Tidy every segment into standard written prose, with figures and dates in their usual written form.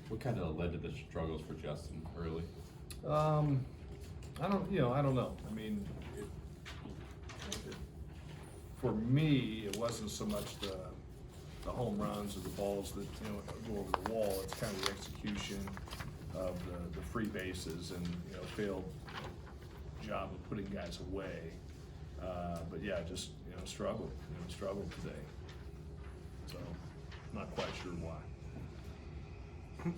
What kind of led to the struggles for Justin early? I don't know. I mean, for me, it wasn't so much the home runs or the balls that go over the wall. It's kind of the execution of the free bases and failed job of putting guys away. But yeah, just struggled today. So not quite sure why.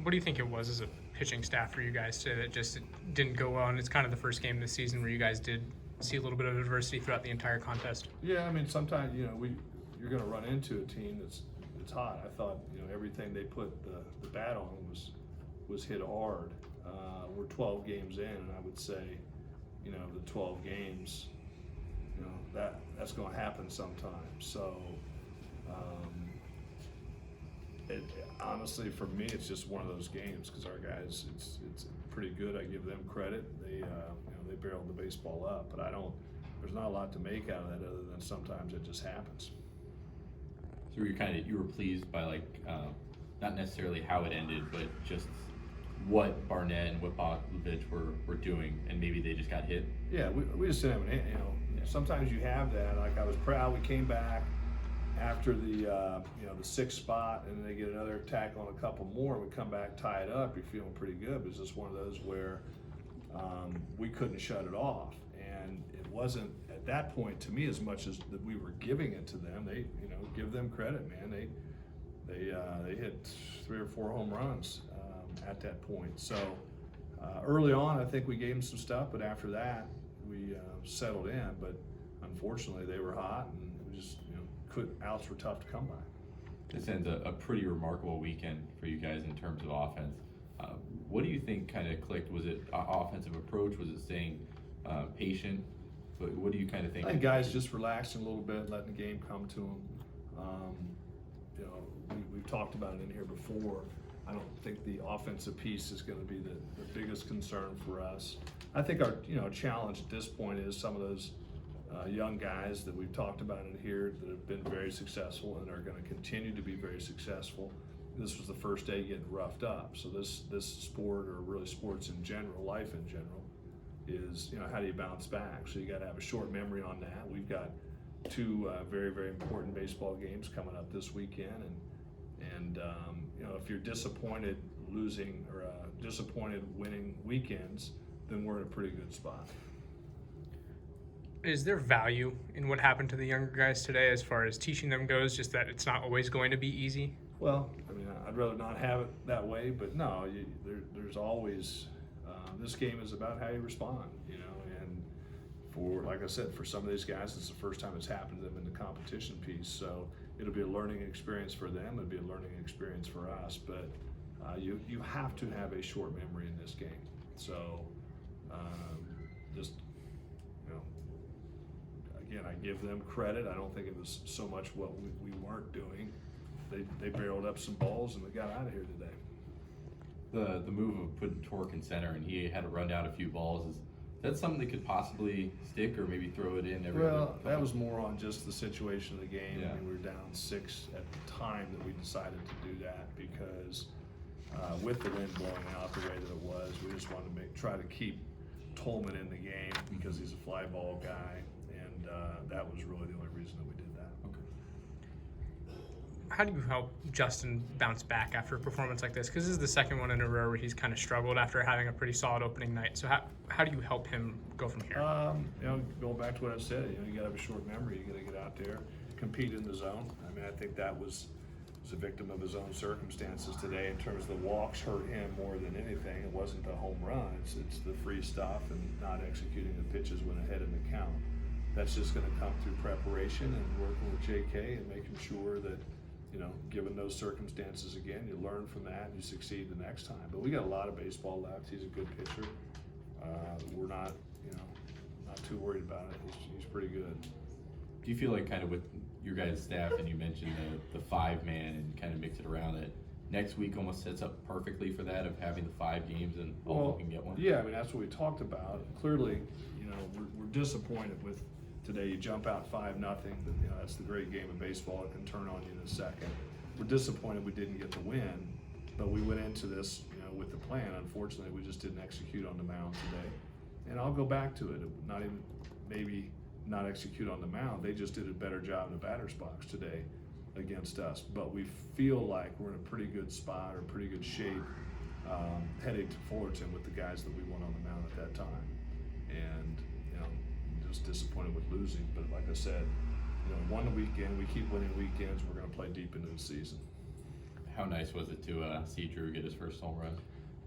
What do you think it was as a pitching staff for you guys today that just didn't go well? And it's kind of the first game this season where you guys did see a little bit of adversity throughout the entire contest. Yeah, I mean, sometimes you're going to run into a team that's hot. I thought everything they put the bat on was hit hard. We're 12 games in, and I would say the 12 games, that's going to happen sometimes. So. Honestly, for me, it's just one of those games because our guys, it's pretty good. I give them credit. They they barreled the baseball up, but there's not a lot to make out of that other than sometimes it just happens. So you were pleased by not necessarily how it ended, but just what Barnett and what Bogdanovich were doing, and maybe they just got hit. Yeah, we just didn't have sometimes you have that. Like I was proud we came back after the the 6th spot, and then they get another attack on a couple more, and we come back, tie it up. You're feeling pretty good, but it's just one of those where we couldn't shut it off, and it wasn't at that point to me as much as that we were giving it to them. They give them credit, man. They hit 3 or 4 home runs at that point. So early on, I think we gave them some stuff, but after that, we settled in. But unfortunately, they were hot, and we just outs were tough to come by. This ends a pretty remarkable weekend for you guys in terms of offense. What do you think kind of clicked? Was it offensive approach? Was it staying patient? What do you kind of think? I think guys just relaxing a little bit, letting the game come to them. We've talked about it in here before. I don't think the offensive piece is going to be the biggest concern for us. I think our challenge at this point is some of those young guys that we've talked about in here that have been very successful and are going to continue to be very successful. This was the first day getting roughed up. So this sport, or really sports in general, life in general, is how do you bounce back? So you got to have a short memory on that. We've got 2 very, very important baseball games coming up this weekend, and if you're disappointed losing or disappointed winning weekends, then we're in a pretty good spot. Is there value in what happened to the younger guys today as far as teaching them goes, just that it's not always going to be easy? Well, I mean, I'd rather not have it that way, but no, there's always, this game is about how you respond, and for, like I said, for some of these guys, it's the first time it's happened to them in the competition piece, so it'll be a learning experience for them, it'll be a learning experience for us, but you have to have a short memory in this game, so just, again, I give them credit. I don't think it was so much what we weren't doing. They barreled up some balls and they got out of here today. The move of putting Torque in center and he had to run down a few balls, is that something that could possibly stick, or maybe throw it in every Well, that was more on just the situation of the game. Yeah. I mean, we were down 6 at the time that we decided to do that because with the wind blowing out the way that it was, we just wanted to try to keep Tolman in the game because he's a fly ball guy. That was really the only reason that we did that. Okay. How do you help Justin bounce back after a performance like this? Because this is the second one in a row where he's kind of struggled after having a pretty solid opening night. So how do you help him go from here? Going back to what I said, you got to have a short memory. You got to get out there, compete in the zone. I mean, I think that was a victim of his own circumstances today in terms of the walks hurt him more than anything. It wasn't the home run. It's the free stuff and not executing the pitches when ahead in the count. That's just going to come through preparation and working with JK and making sure that, given those circumstances again, you learn from that and you succeed the next time. But we got a lot of baseball left. He's a good pitcher. We're not, not too worried about it. He's pretty good. Do you feel like kind of with your guys' staff, and you mentioned the 5-man and kind of mix it around, it next week almost sets up perfectly for that, of having the 5 games and all can get one? Yeah, I mean, that's what we talked about. Clearly, we're disappointed with today. You jump out 5-0, but that's the great game of baseball. It can turn on you in a second. We're disappointed we didn't get the win, But we went into this, with the plan. Unfortunately, we just didn't execute on the mound today. And I'll go back to it. Not even maybe not execute on the mound. They just did a better job in the batter's box today against us. But we feel like we're in a pretty good spot or pretty good shape heading to Fullerton with the guys that we won on the mound at that time. And just disappointed with losing. But like I said, won the weekend. We keep winning weekends. We're going to play deep into the season. How nice was it to see Drew get his first home run?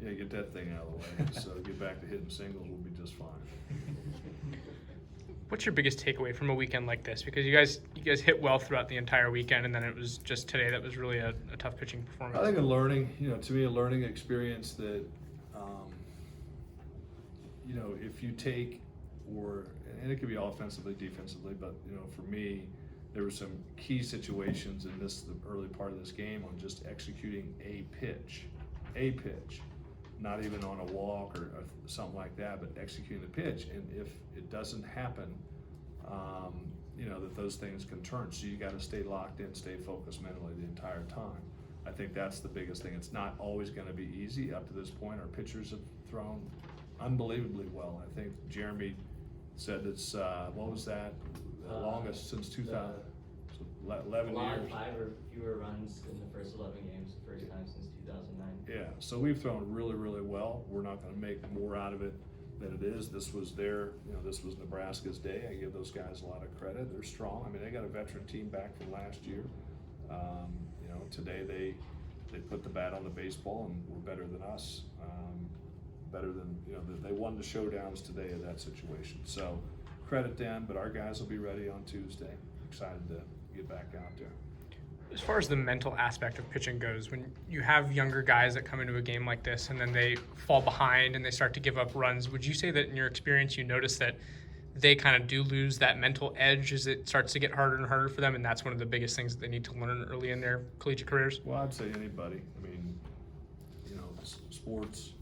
Yeah, get that thing out of the way. So get back to hitting singles, we'll be just fine. What's your biggest takeaway from a weekend like this? Because you guys hit well throughout the entire weekend, and then it was just today that was really a tough pitching performance. I think a learning, to me, a learning experience that, if you take, and it could be offensively, defensively, but, for me, there were some key situations in the early part of this game on just executing a pitch, not even on a walk or something like that, but executing the pitch. And if it doesn't happen, that those things can turn. So you got to stay locked in, stay focused mentally the entire time. I think that's the biggest thing. It's not always going to be easy. Up to this point, our pitchers have thrown unbelievably well. I think Jeremy said it's, what was that? The longest since 2000, so 11 years. 5 or fewer runs in the first 11 games, the first time since 2009. Yeah, so we've thrown really, really well. We're not going to make more out of it than it is. This was this was Nebraska's day. I give those guys a lot of credit. They're strong. I mean, they got a veteran team back from last year. Today they put the bat on the baseball and were better than us. Better than, they won the showdowns today in that situation. So credit them, but our guys will be ready on Tuesday. Excited to get back out there. As far as the mental aspect of pitching goes, when you have younger guys that come into a game like this and then they fall behind and they start to give up runs, would you say that in your experience you notice that they kind of do lose that mental edge as it starts to get harder and harder for them, and that's one of the biggest things that they need to learn early in their collegiate careers? Well, I'd say anybody. I mean, sports,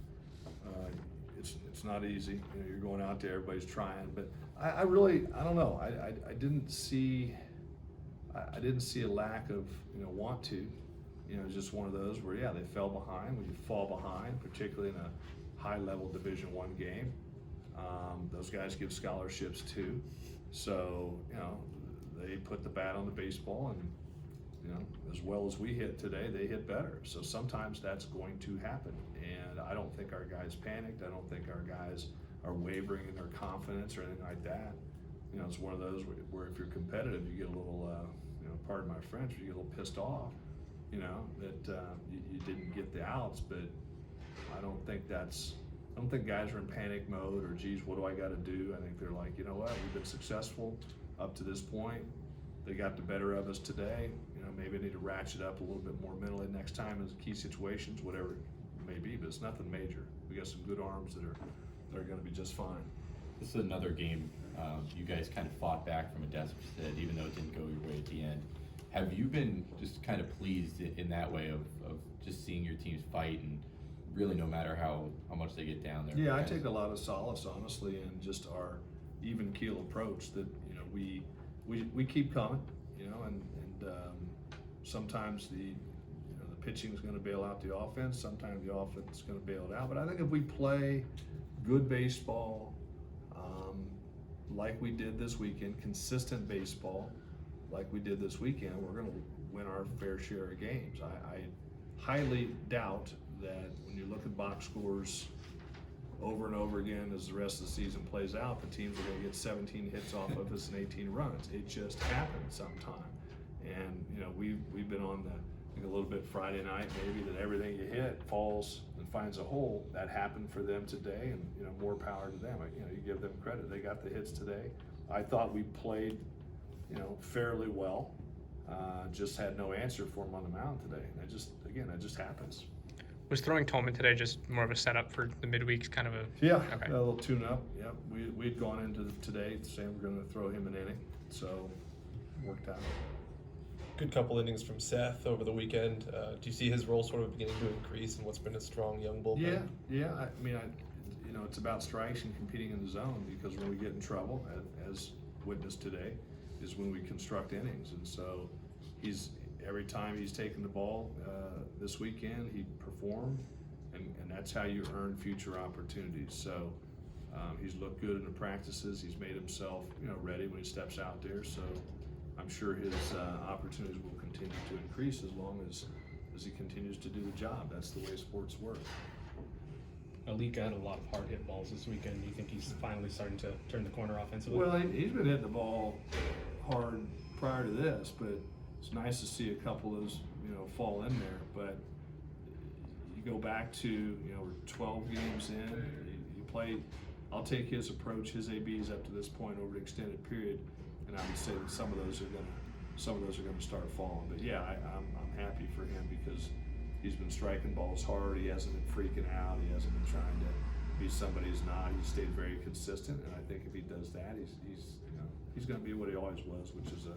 it's not easy. You're going out there, everybody's trying, but I don't know. I didn't see a lack of want to. It's just one of those where they fell behind. When you fall behind, particularly in a high-level Division I game, those guys give scholarships too. So they put the bat on the baseball, and as well as we hit today, they hit better. So sometimes that's going to happen, and I don't think our guys panicked. I don't think our guys are wavering in their confidence or anything like that. It's one of those where if you're competitive, you get a little, pardon my French, you get a little pissed off, that you didn't get the outs. But I don't think guys are in panic mode or, geez, what do I got to do? I think they're like, you know what, we've been successful up to this point. They got the better of us today. Maybe I need to ratchet up a little bit more mentally next time in key situations, whatever it may be. But it's nothing major. We got some good arms that are going to be just fine. This is another game you guys kind of fought back from a deficit, even though it didn't go your way at the end. Have you been just kind of pleased in that way of just seeing your teams fight, and really no matter how much they get down there? Yeah, I take a lot of solace, honestly, in just our even keel approach that we keep coming, and sometimes the pitching is going to bail out the offense. Sometimes the offense is going to bail it out. But I think if we play good baseball, like we did this weekend, consistent baseball, like we did this weekend, we're going to win our fair share of games. I highly doubt that when you look at box scores over and over again as the rest of the season plays out, the teams are going to get 17 hits off of us and 18 runs. It just happens sometime. And we've been on a little bit Friday night maybe that everything you hit falls and finds a hole. That happened for them today, and more power to them. You give them credit. They got the hits today. I thought we played fairly well. Just had no answer for them on the mound today. And it just happens. Was throwing Tolman today just more of a setup for the midweeks, kind of a? Yeah, okay. A little tune-up. Yep, we'd gone into today saying we're going to throw him an inning, so worked out. Good couple innings from Seth over the weekend. Do you see his role sort of beginning to increase in what's been a strong young bullpen? Yeah. I mean, it's about strikes and competing in the zone, because when we get in trouble, as witnessed today, is when we construct innings, and so he's every time he's taken the ball this weekend, he performed, and that's how you earn future opportunities. So he's looked good in the practices. He's made himself, ready when he steps out there. So I'm sure his opportunities will continue to increase as long as he continues to do the job. That's the way sports work. Alika had a lot of hard hit balls this weekend. Do you think he's finally starting to turn the corner offensively? Well, he's been hitting the ball hard prior to this, but it's nice to see a couple of those, fall in there. But you go back to, we're 12 games in, you play. I'll take his approach, his ABs up to this point over an extended period, and I would say that some of those are gonna start falling. But yeah, I'm happy for him because he's been striking balls hard. He hasn't been freaking out. He hasn't been trying to be somebody he's not. He's stayed very consistent, and I think if he does that, he's going to be what he always was, which is a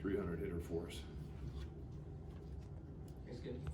300 hitter for us. That's good.